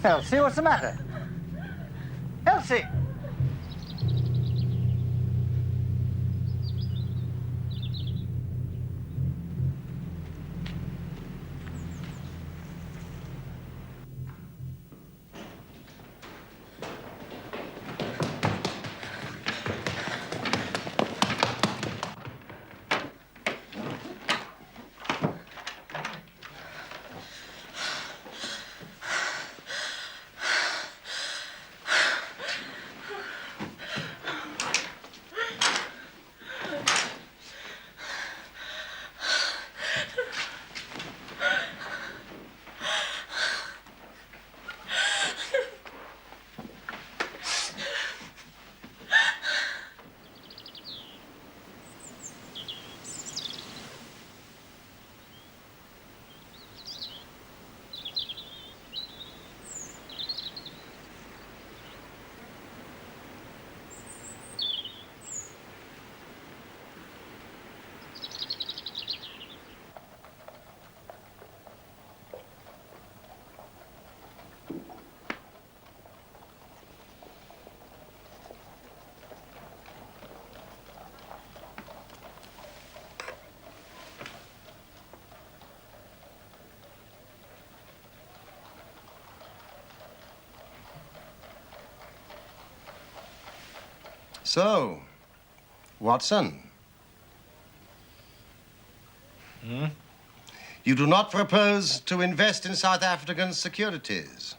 Elsie, what's the matter? Elsie! So, Watson. You do not propose to invest in South African securities?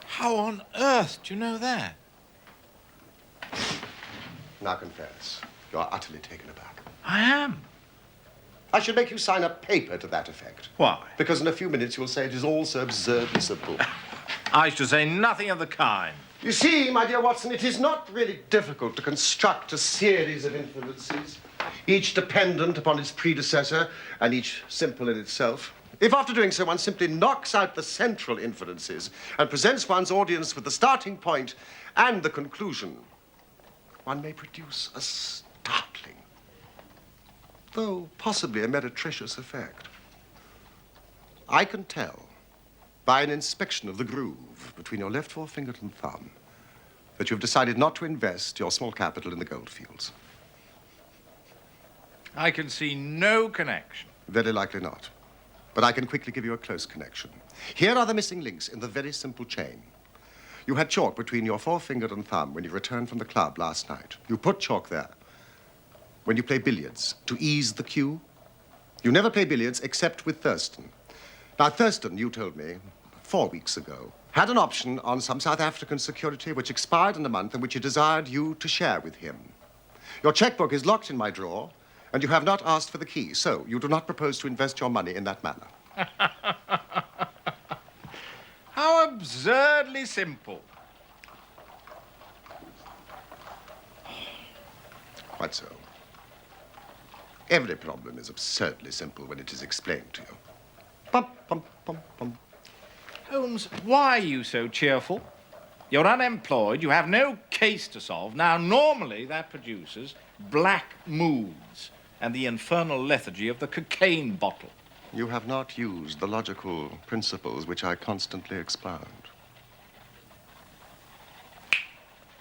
How on earth do you know that? Now confess, you are utterly taken aback. I am. I should make you sign a paper to that effect. Why? Because in a few minutes you'll say it is all so absurdly simple. I should say nothing of the kind. You see, my dear Watson, it is not really difficult to construct a series of influences, each dependent upon its predecessor and each simple in itself. If after doing so one simply knocks out the central influences and presents one's audience with the starting point and the conclusion, one may produce a startling, though possibly a meretricious effect. I can tell by an inspection of the groove between your left forefinger and thumb that you've decided not to invest your small capital in the gold fields. I can see no connection. Very likely not. But I can quickly give you a close connection. Here are the missing links in the very simple chain. You had chalk between your forefinger and thumb when you returned from the club last night. You put chalk there when you play billiards to ease the cue. You never play billiards except with Thurston. Now, Thurston, you told me 4 weeks ago, had an option on some South African security which expired in a month and which he desired you to share with him. Your checkbook is locked in my drawer, and you have not asked for the key, so you do not propose to invest your money in that manner. How absurdly simple. Quite so. Every problem is absurdly simple when it is explained to you. Pum, pum, pum, pum. Holmes, why are you so cheerful? You're unemployed, you have no case to solve. Now, normally that produces black moods and the infernal lethargy of the cocaine bottle. You have not used the logical principles which I constantly expound.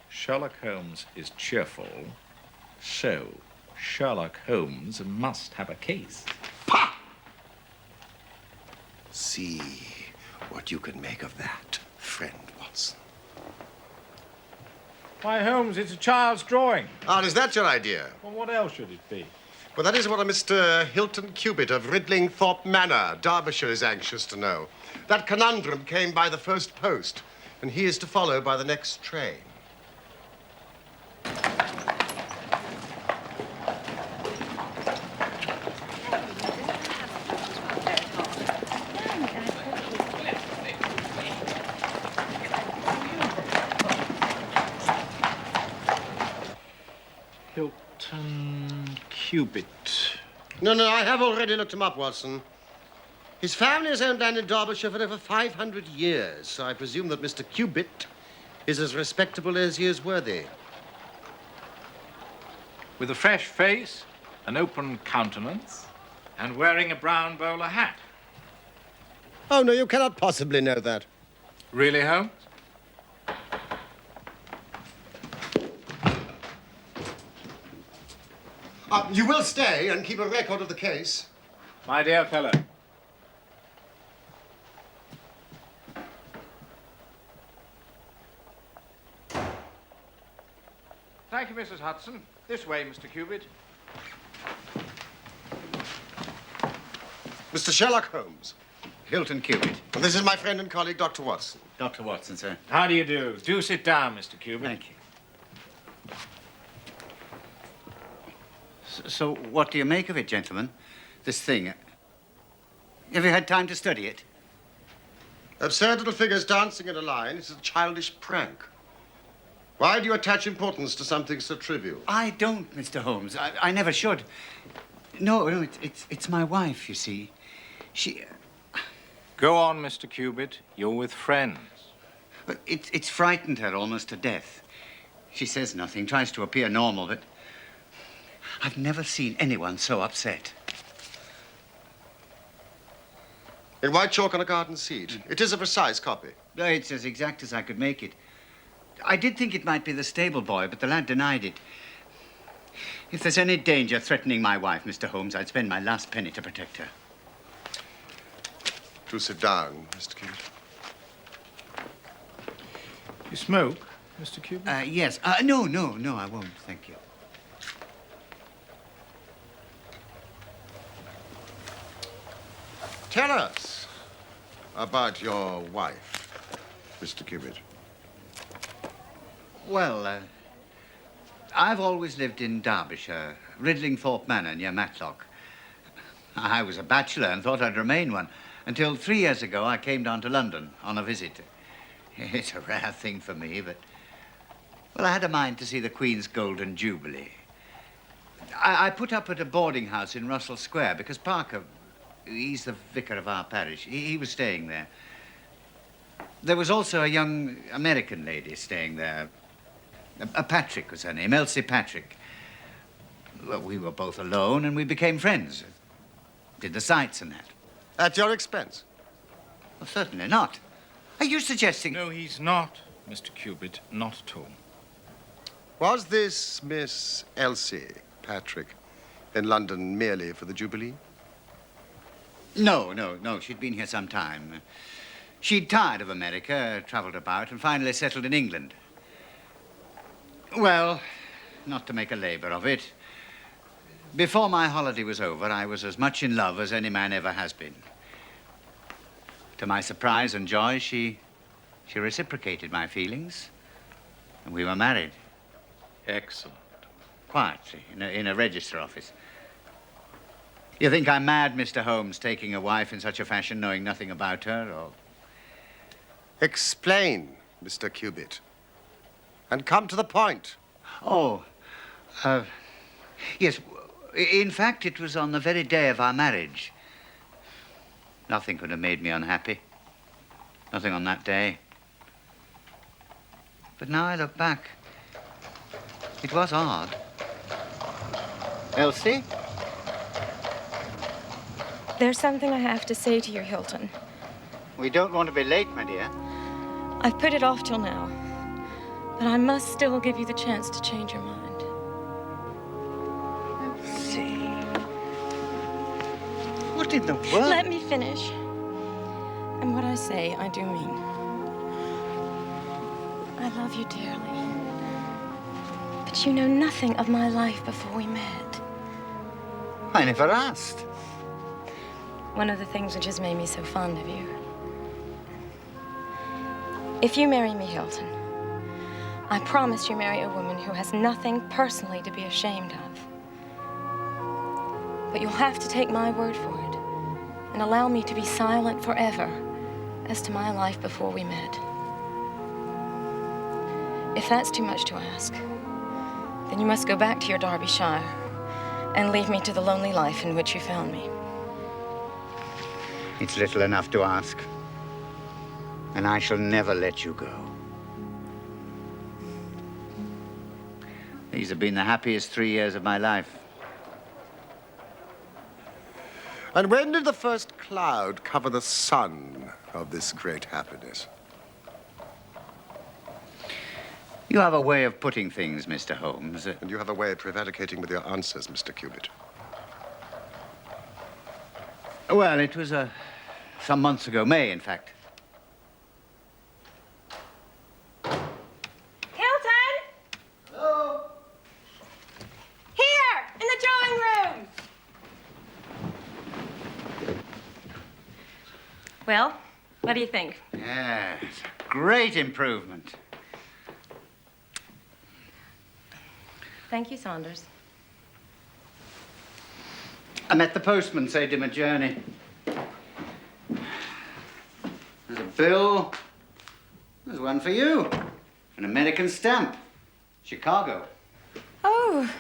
Sherlock Holmes is cheerful, so Sherlock Holmes must have a case. Pah! See what you can make of that, friend Watson. Why, Holmes, it's a child's drawing. Ah, is that your idea? Well, what else should it be? Well, that is what a Mr. Hilton Cubitt of Ridlingthorpe Manor, Derbyshire, is anxious to know. That conundrum came by the first post, and he is to follow by the next train. Hilton Cubitt. No, I have already looked him up, Watson. His family has owned land in Derbyshire for over 500 years, so I presume that Mr. Cubitt is as respectable as he is worthy. With a fresh face, an open countenance, and wearing a brown bowler hat. Oh, no, you cannot possibly know that. Really, Holmes? You will stay and keep a record of the case. My dear fellow. Thank you, Mrs. Hudson. This way, Mr. Cubitt. Mr. Sherlock Holmes. Hilton Cubitt. And this is my friend and colleague, Dr. Watson. Dr. Watson, sir. How do you do? Do sit down, Mr. Cubitt. Thank you. So what do you make of it, gentlemen? This thing. Have you had time to study it? Absurd little figures dancing in a line is a childish prank. Why do you attach importance to something so trivial? I don't, Mr. Holmes. I never should. No, it's my wife, you see. She... Go on, Mr. Cubitt. You're with friends. But it's frightened her almost to death. She says nothing, tries to appear normal, but I've never seen anyone so upset. In white chalk on a garden seat. It is a precise copy. It's as exact as I could make it. I did think it might be the stable boy, but the lad denied it. If there's any danger threatening my wife, Mr. Holmes, I'd spend my last penny to protect her. Do sit down, Mr. Cubitt. You smoke, Mr. Cubitt? Yes. No, I won't, thank you. Tell us about your wife, Mr. Cubitt. Well, I've always lived in Derbyshire, Ridlingthorpe Manor near Matlock. I was a bachelor and thought I'd remain one until 3 years ago I came down to London on a visit. It's a rare thing for me, but, well, I had a mind to see the Queen's Golden Jubilee. I put up at a boarding house in Russell Square because Parker, he's the vicar of our parish, he was staying there. There was also a young American lady staying there. Patrick was her name, Elsie Patrick. Well, we were both alone and we became friends. Did the sights and that. At your expense? Well, certainly not. Are you suggesting... No, he's not, Mr. Cubitt. Not at all. Was this Miss Elsie Patrick in London merely for the Jubilee? No. She'd been here some time. She'd tired of America, traveled about, and finally settled in England. Well, not to make a labor of it, before my holiday was over, I was as much in love as any man ever has been. To my surprise and joy, she reciprocated my feelings, and we were married. Excellent. Quietly, in a register office. You think I'm mad, Mr. Holmes, taking a wife in such a fashion, knowing nothing about her, or... Explain, Mr. Cubitt, and come to the point. Oh, yes. In fact, it was on the very day of our marriage. Nothing could have made me unhappy. Nothing on that day. But now I look back, it was odd. Elsie? There's something I have to say to you, Hilton. We don't want to be late, my dear. I've put it off till now, but I must still give you the chance to change your mind. Elsie. What in the world? Let me finish. And what I say, I do mean. I love you dearly. But you know nothing of my life before we met. I never asked. One of the things which has made me so fond of you. If you marry me, Hilton, I promise you marry a woman who has nothing personally to be ashamed of. But you'll have to take my word for it and allow me to be silent forever as to my life before we met. If that's too much to ask, then you must go back to your Derbyshire and leave me to the lonely life in which you found me. It's little enough to ask. And I shall never let you go. These have been the happiest 3 years of my life. And when did the first cloud cover the sun of this great happiness? You have a way of putting things, Mr. Holmes. And you have a way of prevaricating with your answers, Mr. Cubitt. Well, it was some months ago, May, in fact. Hilton! Hello? Here, in the drawing room. Well, what do you think? Yes, great improvement. Thank you, Saunders. I met the postman, saved him a journey. There's a bill. There's one for you. An American stamp. Chicago. Oh,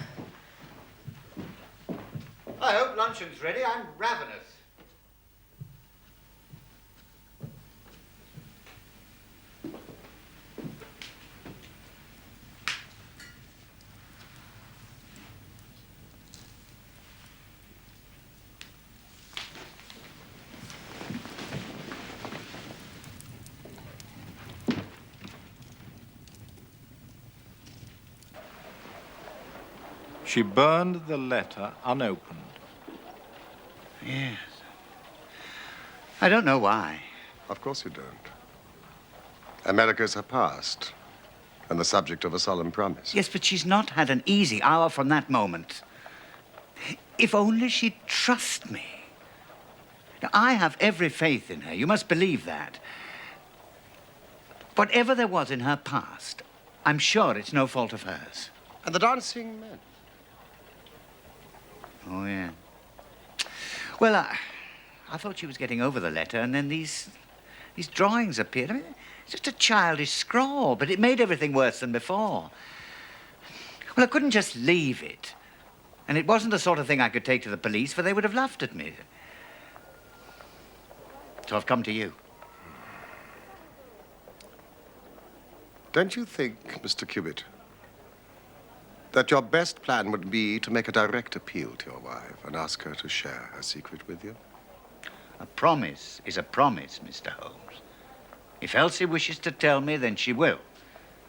I hope luncheon's ready. I'm ravenous. She burned the letter unopened. Yes. I don't know why. Of course you don't. America's her past, and the subject of a solemn promise. Yes, but she's not had an easy hour from that moment. If only she'd trust me. Now, I have every faith in her. You must believe that. Whatever there was in her past, I'm sure it's no fault of hers. And the dancing men. Oh, yeah. Well, I thought she was getting over the letter, and then these drawings appeared. I mean, it's just a childish scrawl, but it made everything worse than before. Well, I couldn't just leave it. And it wasn't the sort of thing I could take to the police, for they would have laughed at me. So I've come to you. Don't you think, Mr. Cubitt, that your best plan would be to make a direct appeal to your wife and ask her to share her secret with you? A promise is a promise, Mr. Holmes. If Elsie wishes to tell me, then she will.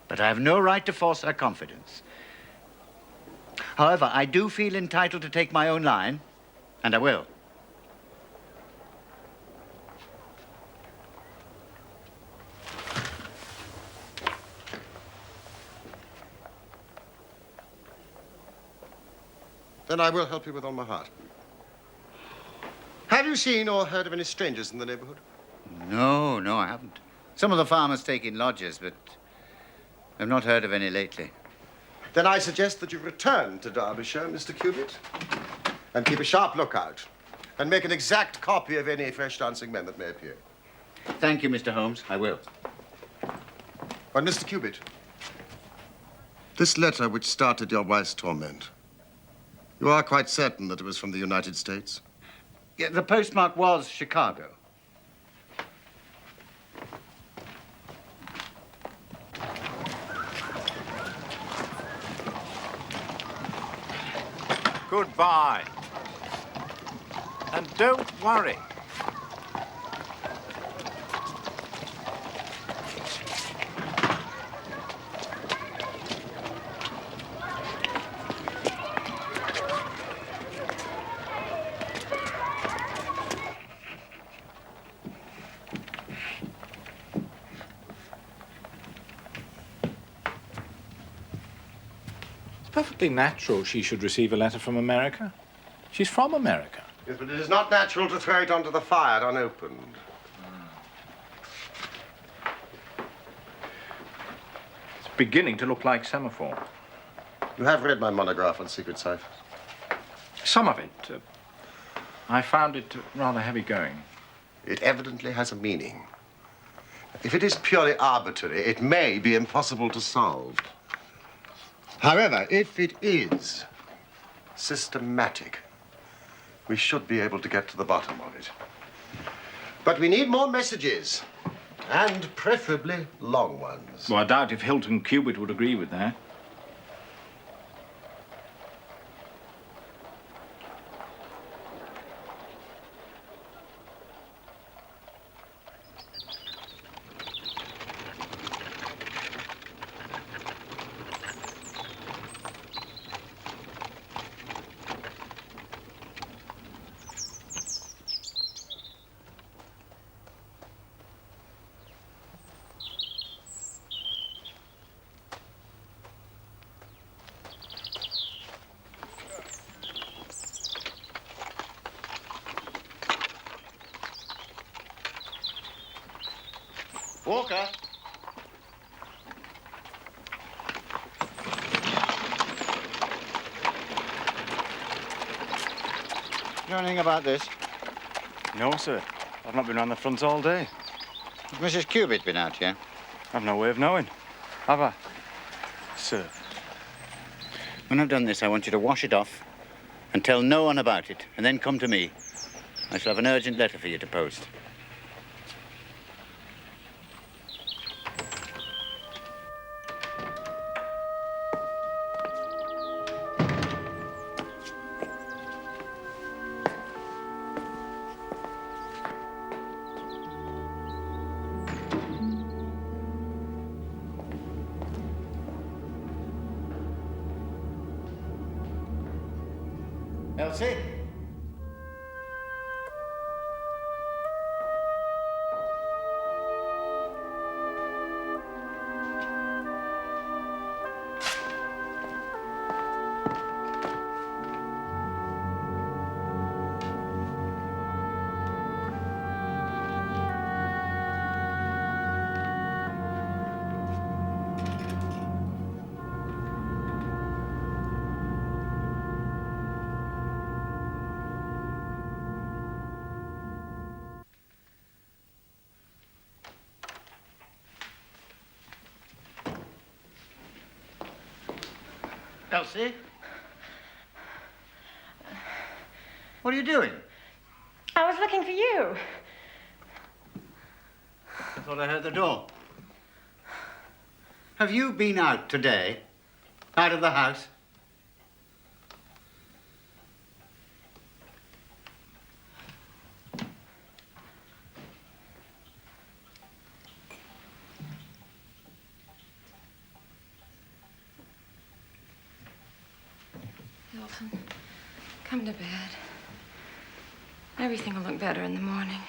But I have no right to force her confidence. However, I do feel entitled to take my own line, and I will. Then I will help you with all my heart. Have you seen or heard of any strangers in the neighborhood? No, I haven't. Some of the farmers take in lodgers, but I've not heard of any lately. Then I suggest that you return to Derbyshire, Mr. Cubitt, and keep a sharp lookout, and make an exact copy of any fresh dancing men that may appear. Thank you, Mr. Holmes. I will. And Mr. Cubitt, this letter which started your wife's torment, you are quite certain that it was from the United States? Yeah, the postmark was Chicago. Goodbye. And don't worry. Perfectly natural she should receive a letter from America. She's from America. Yes, but it is not natural to throw it onto the fire unopened. It's beginning to look like semaphore. You have read my monograph on secret ciphers. Some of it. I found it rather heavy going. It evidently has a meaning. If it is purely arbitrary, it may be impossible to solve. However, if it is systematic, we should be able to get to the bottom of it. But we need more messages, and preferably long ones. Well, I doubt if Hilton Cubitt would agree with that. Walker. You know anything about this? No, sir. I've not been round the front all day. Has Mrs. Cubitt been out here? I've no way of knowing. Have I? Sir. When I've done this, I want you to wash it off and tell no one about it, and then come to me. I shall have an urgent letter for you to post. Elsie? Elsie? What are you doing? I was looking for you. I thought I heard the door. Have you been out today? Out of the house? Hilton, come to bed. Everything will look better in the morning.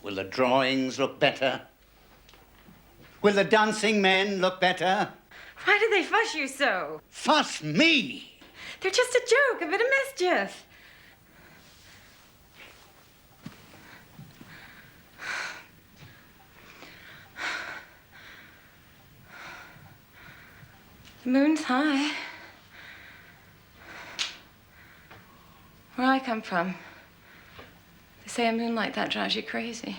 Will the drawings look better? Will the dancing men look better? Why do they fuss you so? Fuss me! They're just a joke, a bit of mischief. The moon's high. Where I come from, they say a moon like that drives you crazy.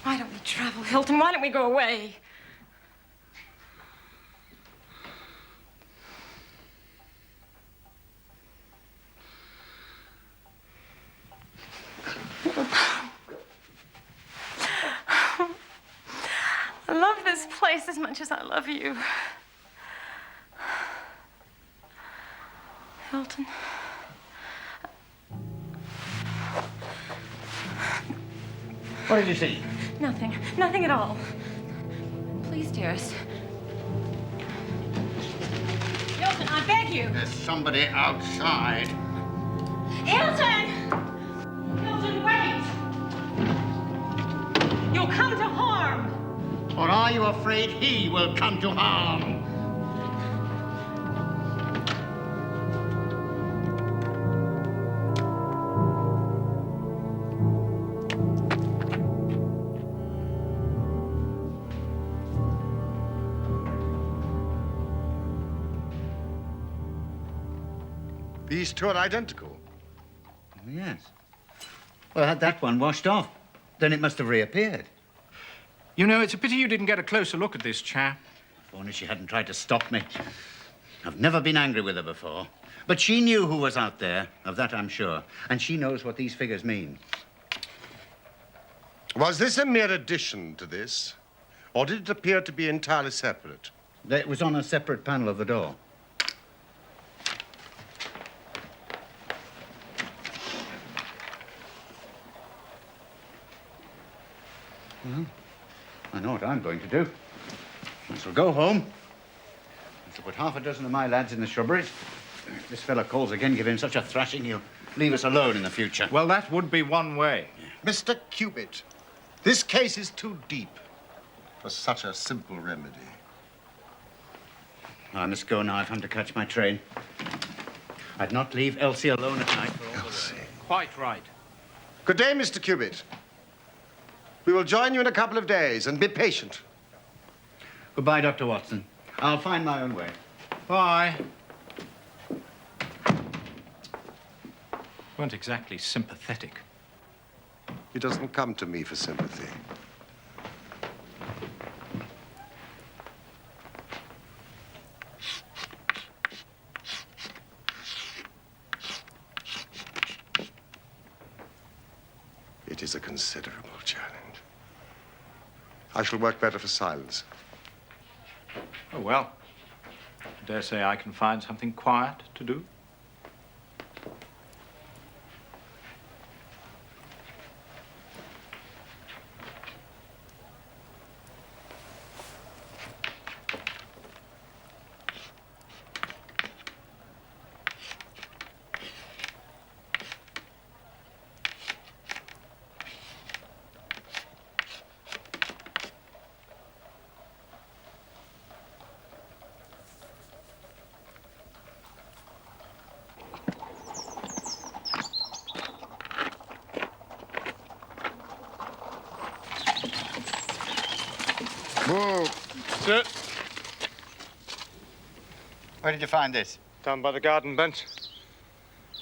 Why don't we travel, Hilton? Why don't we go away? I love this place as much as I love you. Hilton. What did you see? Nothing. Nothing at all. Please, dearest. Hilton, I beg you. There's somebody outside. Hilton! Hilton, wait! You'll come to harm. Or are you afraid he will come to harm? These two are identical. Oh, yes. Well, I had that one washed off. Then it must have reappeared. You know, it's a pity you didn't get a closer look at this chap. If only she hadn't tried to stop me. I've never been angry with her before. But she knew who was out there, of that I'm sure. And she knows what these figures mean. Was this a mere addition to this? Or did it appear to be entirely separate? It was on a separate panel of the door. Well, I know what I'm going to do. I shall go home. I shall put half a dozen of my lads in the shrubberies. If this fella calls again, give him such a thrashing, he'll leave us alone in the future. Well, that would be one way. Mr. Cubitt, This case is too deep for such a simple remedy. I must go now if I'm to catch my train. I'd not leave Elsie alone at night for all the Elsie. world. Quite right. Good day, Mr. Cubitt. We will join you in a couple of days, and be patient. Goodbye, Dr. Watson. I'll find my own way. Bye. Weren't exactly sympathetic. He doesn't come to me for sympathy. It is a considerable challenge. I shall work better for silence. Oh, well. I dare say I can find something quiet to do. Whoa. Sir, Where did you find this? down by the garden bench.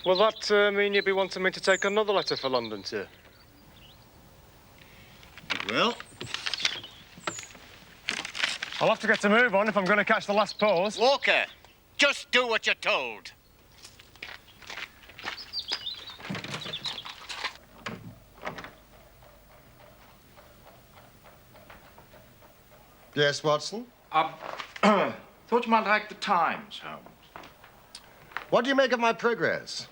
Will that mean you'll be wanting me to take another letter for London, sir? It will. I'll have to get to move on if I'm going to catch the last pause. Walker, just do what you're told. Yes, Watson? Thought you might like the Times, Holmes. What do you make of my progress?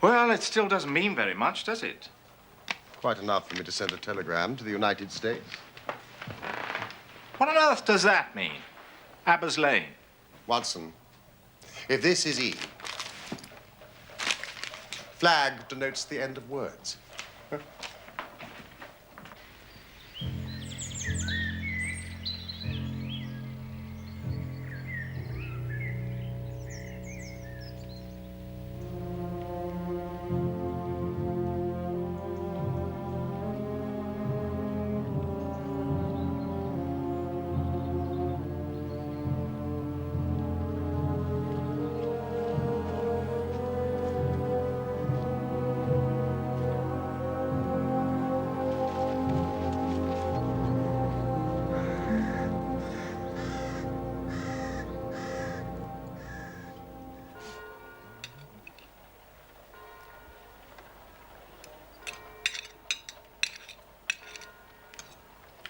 Well, it still doesn't mean very much, does it? Quite enough for me to send a telegram to the United States. What on earth does that mean? Abbas Lane. Watson, if this is E, flag denotes the end of words.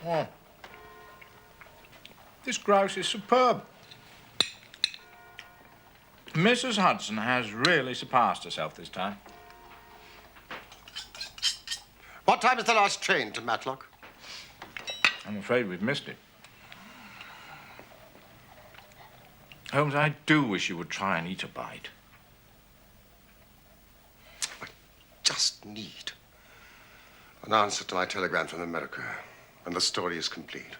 Oh. This grouse is superb. Mrs. Hudson has really surpassed herself this time. What time is the last train to Matlock? I'm afraid we've missed it. Holmes, I do wish you would try and eat a bite. I just need an answer to my telegram from America, and the story is complete.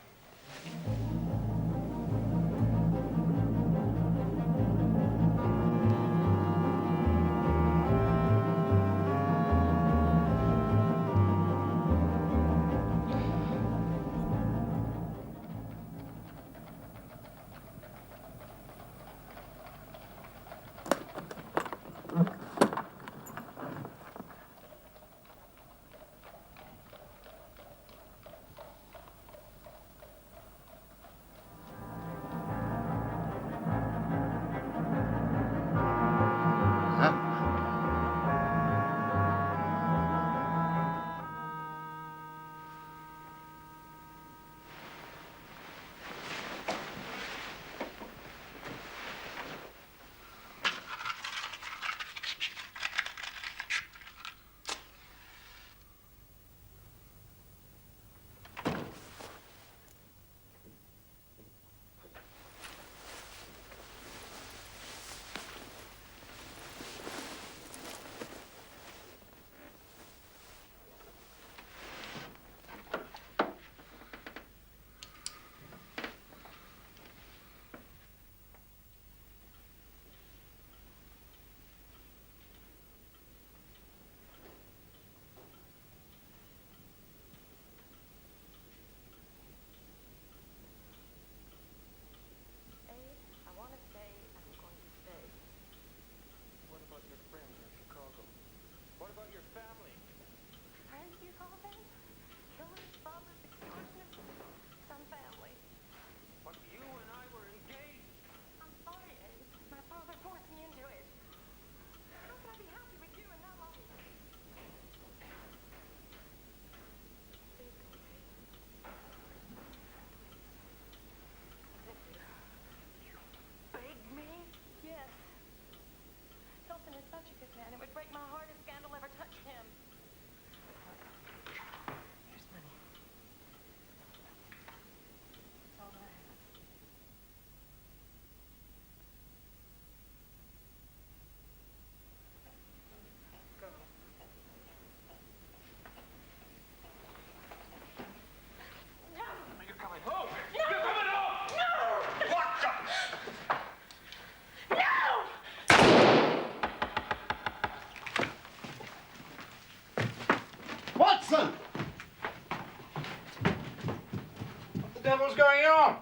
hell's going on?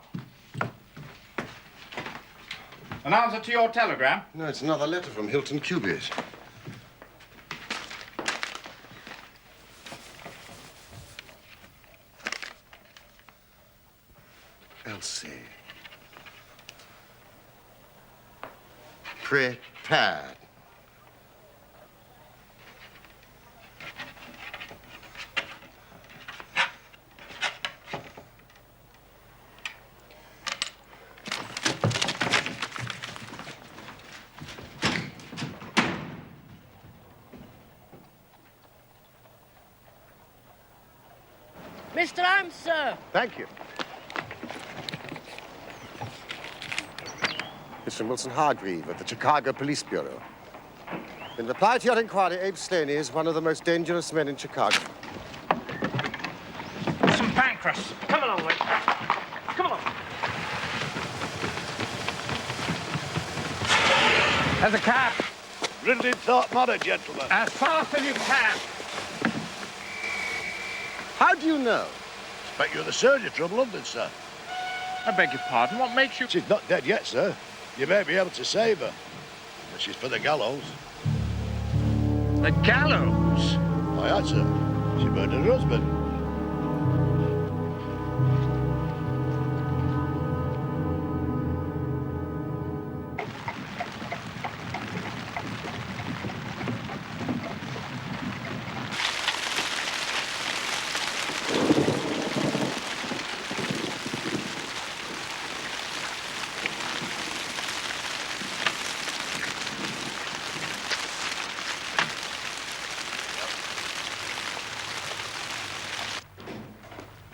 An answer to your telegram? No, it's another letter from Hilton Cubitt. Elsie. Prepared. Mr. Holmes, sir. Thank you. It's from Wilson Hargreave of the Chicago Police Bureau. In reply to your inquiry, Abe Slaney is one of the most dangerous men in Chicago. St. Pancras. Come along, mate. Come along. There's a cab. Ridley Thorpe Manor, gentlemen. As fast as you can. How do you know? Expect you're the surgeon from London, sir. I beg your pardon. What makes you... She's not dead yet, sir. You may be able to save her. But she's for the gallows. The gallows? Why, aye, sir. She murdered her husband.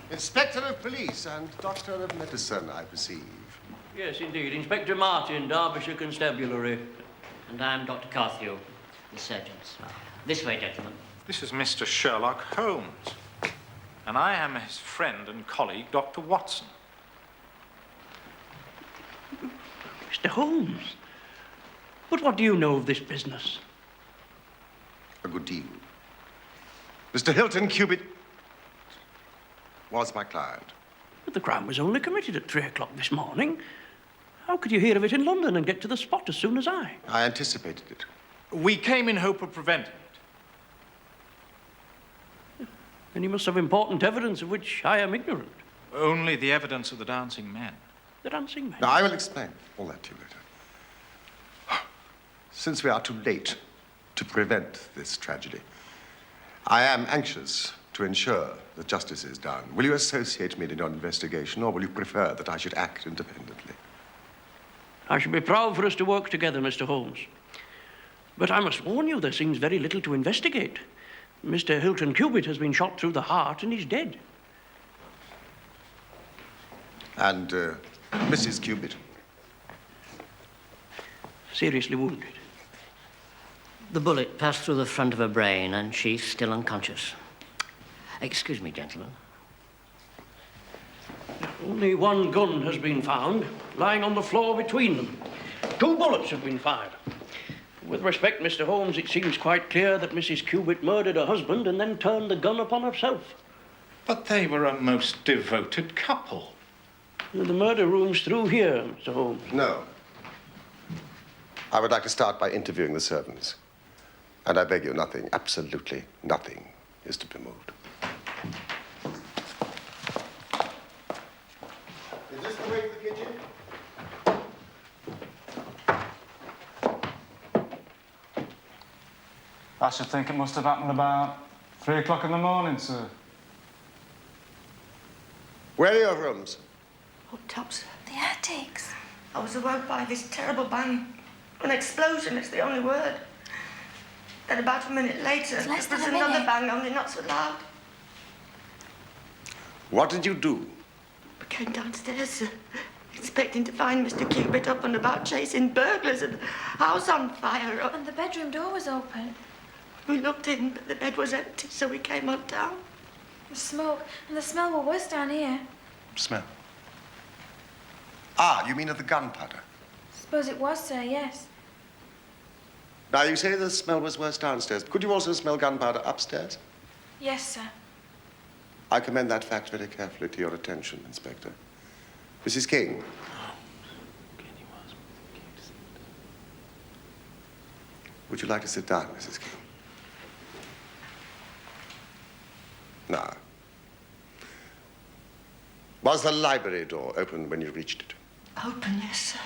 Inspector of Police and Doctor of Medicine, I perceive. Yes, indeed. Inspector Martin, Derbyshire Constabulary. And I'm Dr. Carthew, the surgeons. This way, gentlemen. This is Mr. Sherlock Holmes. And I am his friend and colleague, Dr. Watson. Mr. Holmes? But what do you know of this business? A good deal. Mr. Hilton Cubitt was my client. But the crime was only committed at 3 o'clock this morning. How could you hear of it in London and get to the spot as soon as I? I anticipated it. We came in hope of preventing it. Then you must have important evidence of which I am ignorant. Only the evidence of the dancing men. The dancing men? Now, I will explain all that to you later. Since we are too late to prevent this tragedy, I am anxious to ensure that justice is done. Will you associate me in your investigation, or will you prefer that I should act independently? I should be proud for us to work together, Mr. Holmes. But I must warn you, there seems very little to investigate. Mr. Hilton Cubitt has been shot through the heart and he's dead. And Mrs. Cubitt? Seriously wounded. The bullet passed through the front of her brain, and she's still unconscious. Excuse me, gentlemen. Only one gun has been found, lying on the floor between them. 2 bullets have been fired. With respect, Mr. Holmes, it seems quite clear that Mrs. Cubitt murdered her husband and then turned the gun upon herself. But they were a most devoted couple. The murder room's through here, Mr. Holmes. No. I would like to start by interviewing the servants. And I beg you, nothing, absolutely nothing, is to be moved. Is this the way to the kitchen? I should think it must have happened about 3 o'clock in the morning, sir. Where are your rooms? Up top, sir. The attics. I was awoke by this terrible bang. An explosion is the only word. Then about a minute later, there was another bang, only not so loud. What did you do? I came downstairs, sir, expecting to find Mr. Cubitt up and about chasing burglars and the house on fire. And the bedroom door was open. We looked in, but the bed was empty, so we came on down. The smoke, and the smell were worse down here. Smell. Ah, you mean of the gunpowder? Suppose it was, sir, yes. Now, you say the smell was worse downstairs. Could you also smell gunpowder upstairs? Yes, sir. I commend that fact very carefully to your attention, Inspector. Mrs. King. Would you like to sit down, Mrs. King? Now, was the library door open when you reached it? Open, yes, sir.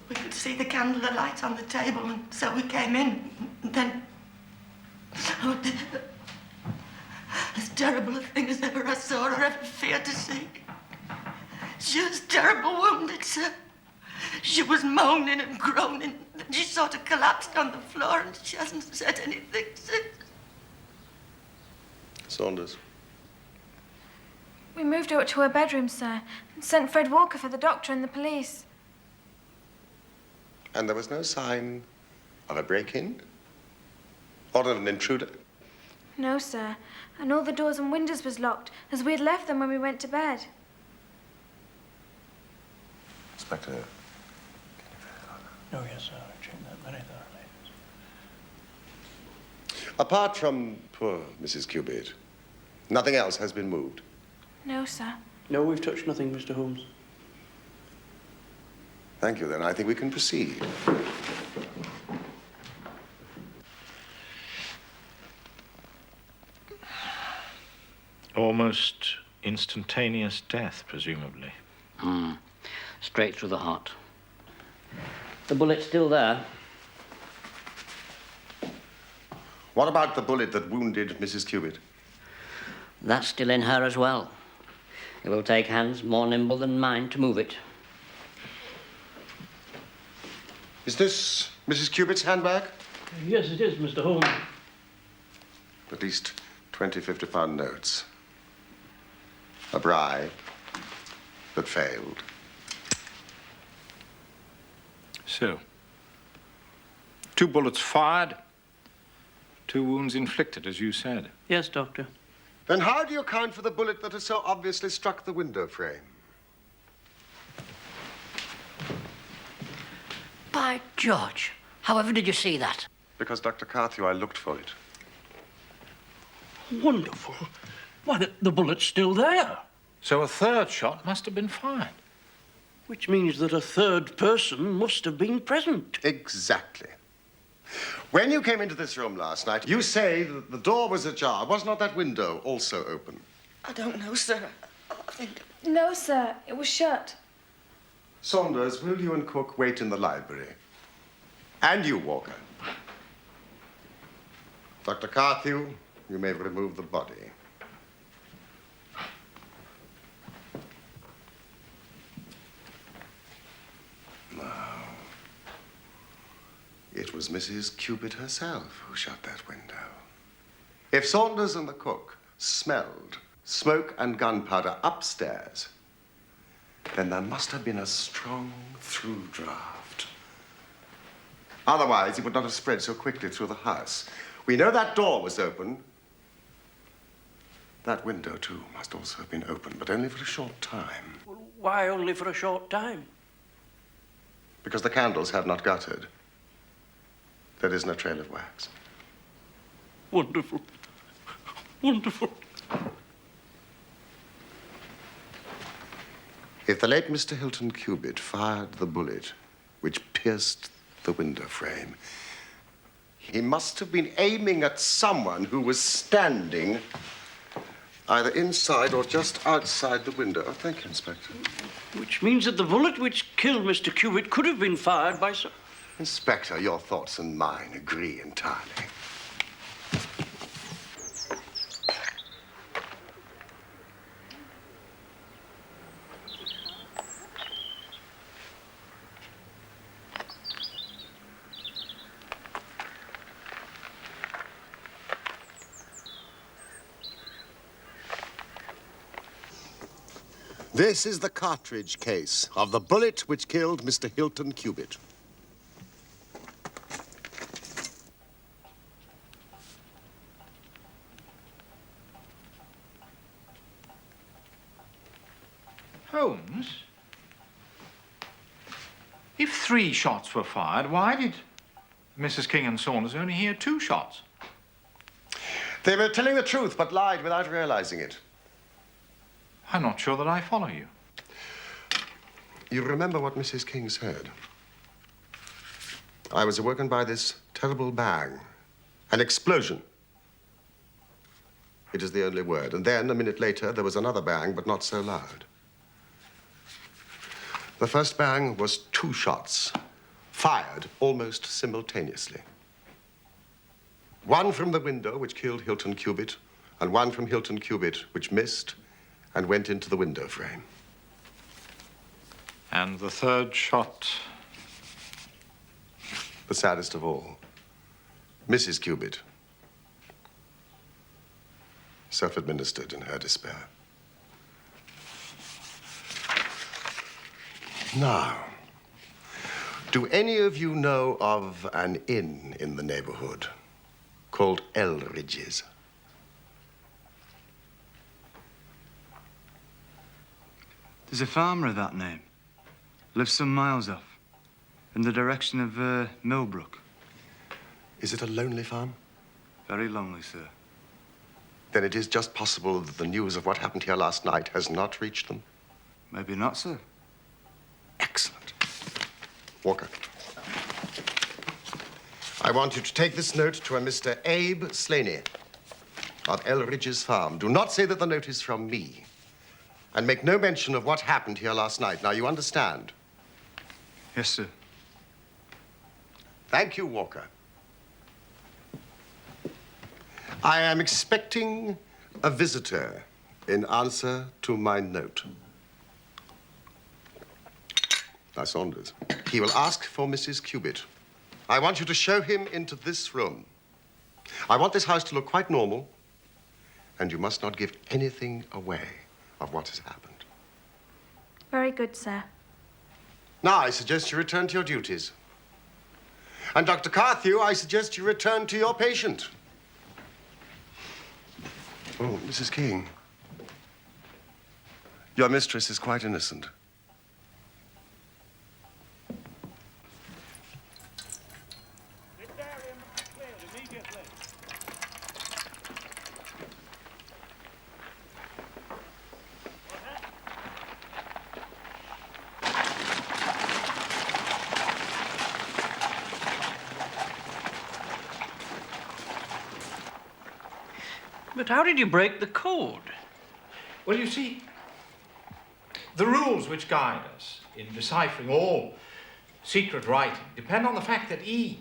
We could see the candle light on the table, and so we came in. And then... Oh, dear. As terrible a thing as ever I saw or ever feared to see. She was terribly wounded, sir. She was moaning and groaning. Then she sort of collapsed on the floor, and she hasn't said anything since. Saunders. We moved her up to her bedroom, sir, and sent Fred Walker for the doctor and the police. And there was no sign of a break-in? Or of an intruder? No, sir. And all the doors and windows was locked, as we had left them when we went to bed. Inspector. Oh, yes, sir. I checked that very thoroughly. Apart from poor Mrs. Cubitt, nothing else has been moved? No, sir. No, we've touched nothing, Mr. Holmes. Thank you, then. I think we can proceed. Almost instantaneous death, presumably. Straight through the heart. The bullet's still there. What about the bullet that wounded Mrs. Cubitt? That's still in her as well. It will take hands more nimble than mine to move it. Is this Mrs. Cubitt's handbag? Yes, it is, Mr. Holmes. At least 20 50-pound notes. A bribe that failed. So, 2 bullets fired, 2 wounds inflicted, as you said. Yes, Doctor. Then how do you account for the bullet that has so obviously struck the window frame? By George, however did you see that? Because, Dr. Carthew, I looked for it. Wonderful. Why, the bullet's still there. So a 3rd shot must have been fired. Which means that a 3rd person must have been present. Exactly. When you came into this room last night, you say that the door was ajar. Was not that window also open? I don't know, sir. I think... No, sir. It was shut. Saunders, will you and Cook wait in the library? And you, Walker. Dr. Carthew, you may remove the body. It was Mrs. Cubitt herself who shut that window. If Saunders and the cook smelled smoke and gunpowder upstairs, then there must have been a strong through draft. Otherwise, it would not have spread so quickly through the house. We know that door was open. That window, too, must also have been open, but only for a short time. Well, why only for a short time? Because the candles have not guttered. There isn't a trail of wax. Wonderful. Wonderful. If the late Mr. Hilton Cubitt fired the bullet which pierced the window frame, he must have been aiming at someone who was standing either inside or just outside the window. Oh, thank you, Inspector. Which means that the bullet which killed Mr. Cubitt could have been fired by some... Inspector, your thoughts and mine agree entirely. This is the cartridge case of the bullet which killed Mr. Hilton Cubitt. Holmes? If 3 shots were fired, why did Mrs. King and Saunders only hear 2 shots? They were telling the truth, but lied without realizing it. I'm not sure that I follow you. You remember what Mrs. King said? I was awoken by this terrible bang, an explosion. It is the only word. And then, a minute later, there was another bang, but not so loud. The first bang was 2 shots, fired almost simultaneously. One from the window, which killed Hilton Cubitt, and one from Hilton Cubitt, which missed and went into the window frame. And the third shot? The saddest of all, Mrs. Cubitt, self-administered in her despair. Now, do any of you know of an inn in the neighborhood called Eldridge's? There's a farmer of that name. Lives some miles off, in the direction of Millbrook. Is it a lonely farm? Very lonely, sir. Then it is just possible that the news of what happened here last night has not reached them. Maybe not, sir. Excellent. Walker. I want you to take this note to a Mr. Abe Slaney of Eldridge's farm. Do not say that the note is from me. And make no mention of what happened here last night. Now, you understand? Yes, sir. Thank you, Walker. I am expecting a visitor in answer to my note. Now, Saunders, he will ask for Mrs. Cubitt. I want you to show him into this room. I want this house to look quite normal, and you must not give anything away of what has happened. Very good, sir. Now, I suggest you return to your duties. And Dr. Carthew, I suggest you return to your patient. Oh, Mrs. King. Your mistress is quite innocent. But how did you break the code? Well, you see, the rules which guide us in deciphering all secret writing depend on the fact that E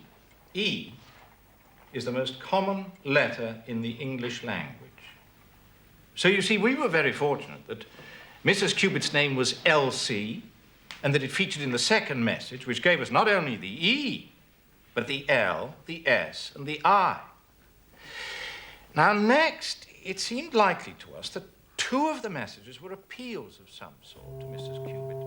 is the most common letter in the English language. So you see, we were very fortunate that Mrs. Cubitt's name was Elsie, and that it featured in the second message, which gave us not only the E, but the L, the S, and the I. Now, next, it seemed likely to us that 2 of the messages were appeals of some sort to Mrs. Cubitt.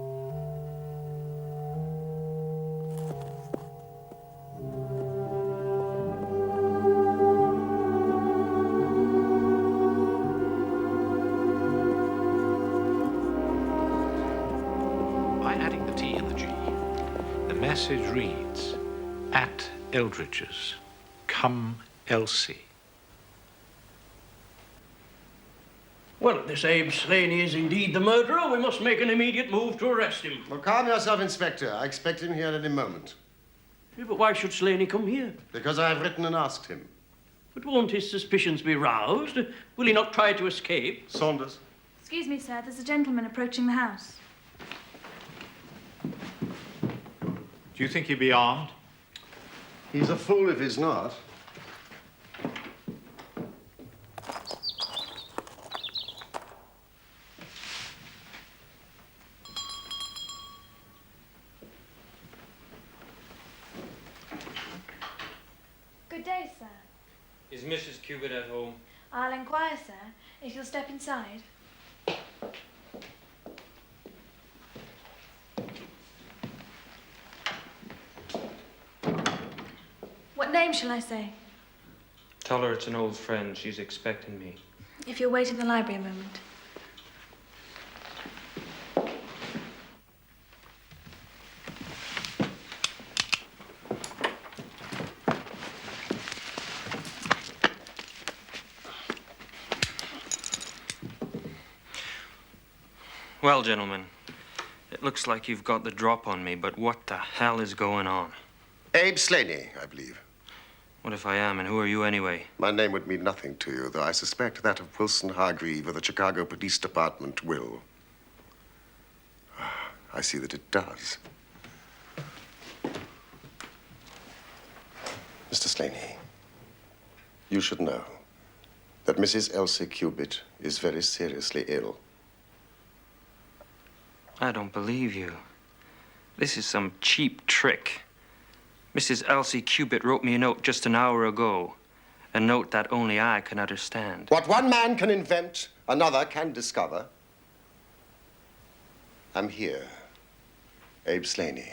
By adding the T and the G, the message reads, "At Eldridge's, come Elsie." Well, if this Abe Slaney is indeed the murderer, we must make an immediate move to arrest him. Well, calm yourself, Inspector. I expect him here any moment. Yeah, but why should Slaney come here? Because I have written and asked him. But won't his suspicions be roused? Will he not try to escape? Saunders. Excuse me, sir. There's a gentleman approaching the house. Do you think he'd be armed? He's a fool if he's not. Good day, sir. Is Mrs. Cubitt at home? I'll inquire, sir, if you'll step inside. What name shall I say? Tell her it's an old friend. She's expecting me. If you'll wait in the library a moment. Well, gentlemen, It looks like you've got the drop on me, but what the hell is going on? Abe Slaney, I believe. What if I am, and who are you anyway? My name would mean nothing to you, though I suspect that of Wilson Hargreave of the Chicago Police Department will. I see that it does. Mr. Slaney, you should know that Mrs. Elsie Cubitt is very seriously ill. I don't believe you. This is some cheap trick. Mrs. Elsie Cubitt wrote me a note just an hour ago. A note that only I can understand. What one man can invent, another can discover. I'm here, Abe Slaney,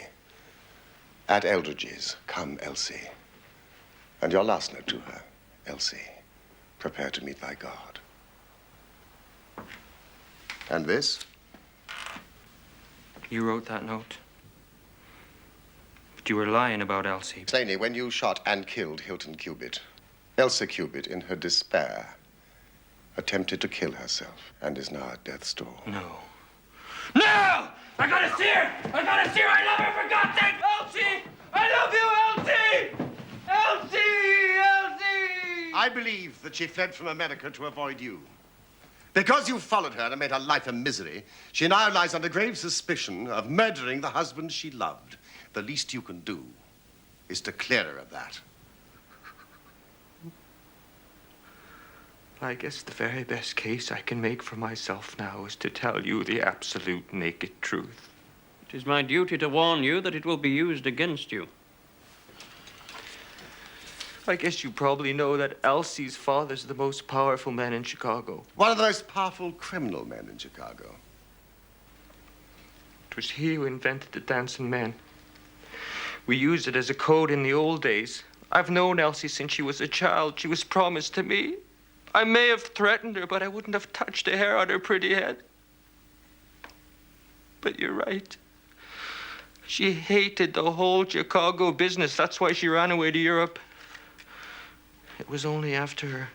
at Eldridge's. Come, Elsie. And your last note to her, Elsie. Prepare to meet thy God. And this? You wrote that note? But you were lying about Elsie. Slaney, when you shot and killed Hilton Cubitt, Elsie Cubitt, in her despair, attempted to kill herself and is now at death's door. No. No! I gotta see her! I gotta see her! I love her, for God's sake! Elsie! I love you, Elsie! Elsie! Elsie! I believe that she fled from America to avoid you. Because you followed her and made her life a misery, she now lies under grave suspicion of murdering the husband she loved. The least you can do is to clear her of that. I guess the very best case I can make for myself now is to tell you the absolute naked truth. It is my duty to warn you that it will be used against you. I guess you probably know that Elsie's father's the most powerful man in Chicago. One of the most powerful criminal men in Chicago. It was he who invented the dancing man. We used it as a code in the old days. I've known Elsie since she was a child. She was promised to me. I may have threatened her, but I wouldn't have touched a hair on her pretty head. But you're right. She hated the whole Chicago business. That's why she ran away to Europe. It was only after her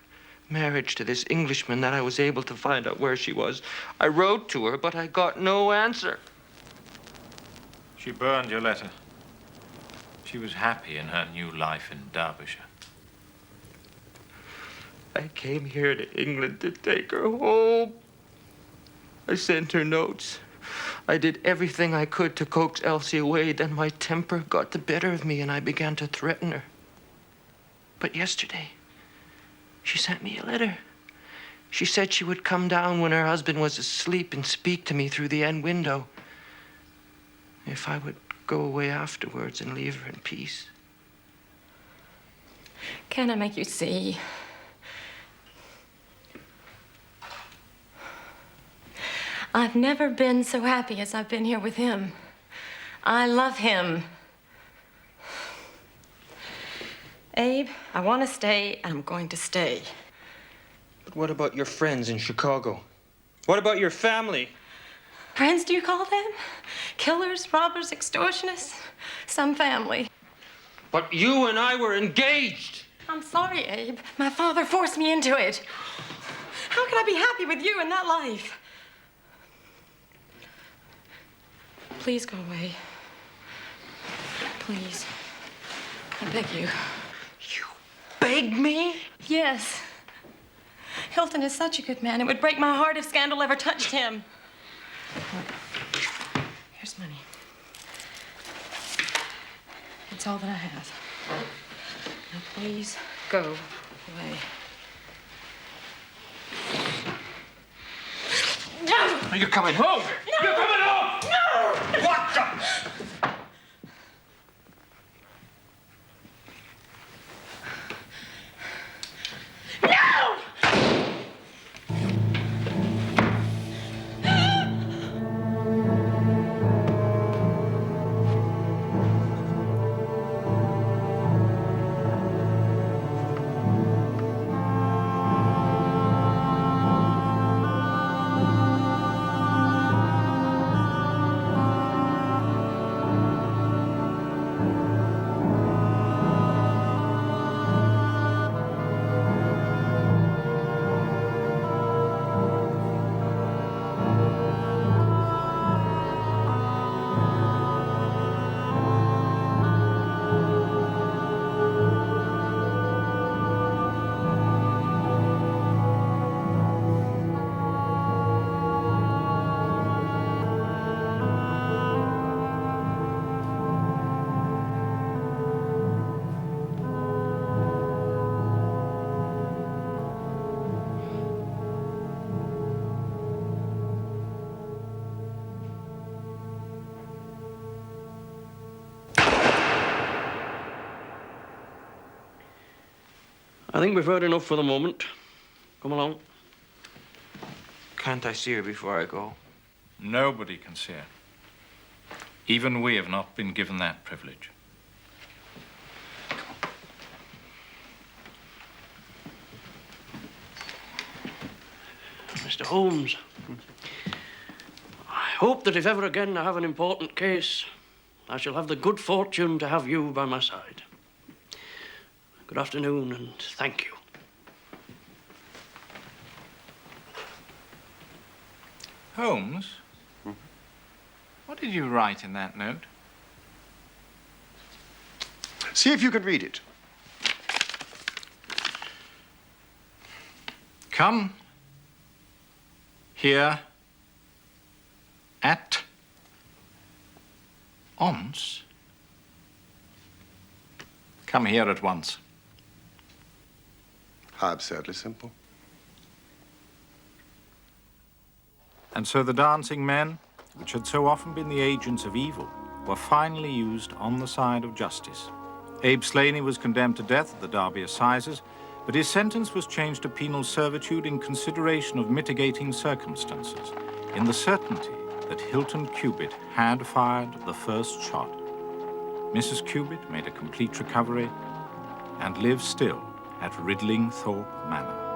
marriage to this Englishman that I was able to find out where she was. I wrote to her, but I got no answer. She burned your letter. She was happy in her new life in Derbyshire. I came here to England to take her home. I sent her notes. I did everything I could to coax Elsie away. Then my temper got the better of me and I began to threaten her. But yesterday, she sent me a letter. She said she would come down when her husband was asleep and speak to me through the end window. If I would go away afterwards and leave her in peace. Can I make you see? I've never been so happy as I've been here with him. I love him. Abe, I want to stay, and I'm going to stay. But what about your friends in Chicago? What about your family? Friends, do you call them? Killers, robbers, extortionists? Some family. But you and I were engaged. I'm sorry, Abe. My father forced me into it. How can I be happy with you in that life? Please go away. Please. I beg you. You beg me? Yes. Hilton is such a good man. It would break my heart if scandal ever touched him. Here's money. It's all that I have. Now, please go away. No! Are you coming home? No! You're coming home! No! What the? No! I think we've heard enough for the moment. Come along. Can't I see her before I go? Nobody can see her. Even we have not been given that privilege. Mr. Holmes, I hope that if ever again I have an important case, I shall have the good fortune to have you by my side. Good afternoon, and thank you. Holmes? What did you write in that note? See if you can read it. Come here at once. Come here at once. How absurdly simple. And so the dancing men, which had so often been the agents of evil, were finally used on the side of justice. Abe Slaney was condemned to death at the Derby Assizes, but his sentence was changed to penal servitude in consideration of mitigating circumstances, in the certainty that Hilton Cubitt had fired the first shot. Mrs. Cubitt made a complete recovery and lives still at Ridlingthorpe Manor.